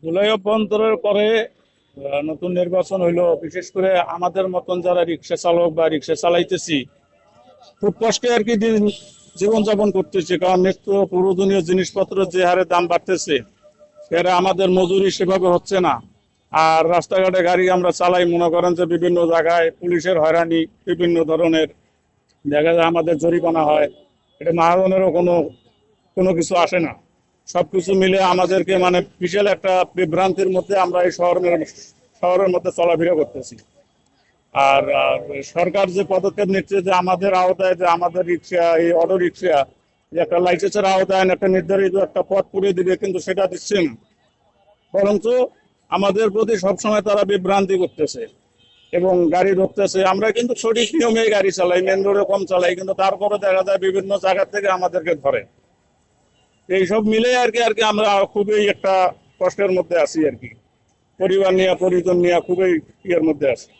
জুলাই অভ্যন্তরের পরে নতুন নির্বাচন হইলো, বিশেষ করে আমাদের মতন যারা রিক্সা চালক বা রিক্সা চালাইতেছি খুব কষ্টে আর কি জীবনযাপন করতেছি, কারণ নিত্য প্রয়োজনীয় জিনিসপত্র যে হারে দাম বাড়তেছে সেটা আমাদের মজুরি সেভাবে হচ্ছে না। আর রাস্তাঘাটে গাড়ি আমরা চালাই, মনে করেন যে বিভিন্ন জায়গায় পুলিশের হয়রানি, বিভিন্ন ধরনের দেখা যায় আমাদের জরিমানা হয়। এটা মহাজনেরও কোনো কোনো কিছু আসে না। সবকিছু মিলে আমাদেরকে মানে বিশাল একটা বিভ্রান্তির মধ্যে আমরা এই শহরের মধ্যে চলাফেরা করতেছি। আর সরকার যে পদক্ষেপ নিচ্ছে যে আমাদের আওতায়, যে আমাদের রিক্সা, এই অটো রিক্সা যে একটা লাইসেন্সের আওতায় একটা নির্ধারিত একটা পথ পুড়িয়ে দিবে, কিন্তু সেটা দিচ্ছে না। বরঞ্চ আমাদের প্রতি সবসময় তারা বিভ্রান্তি করতেছে এবং গাড়ি রুখতেছে। আমরা কিন্তু সঠিক নিয়মে গাড়ি চালাই, মেন রোডে কম চালাই, কিন্তু তারপরে দেখা যায় বিভিন্ন জায়গা থেকে আমাদেরকে ধরে। এইসব মিলে আর কি আমরা খুবই একটা কষ্টের মধ্যে আছি আর কি। পরিবার নিয়ে, পরিজন নিয়ে খুবই ইয়ের মধ্যে আছি।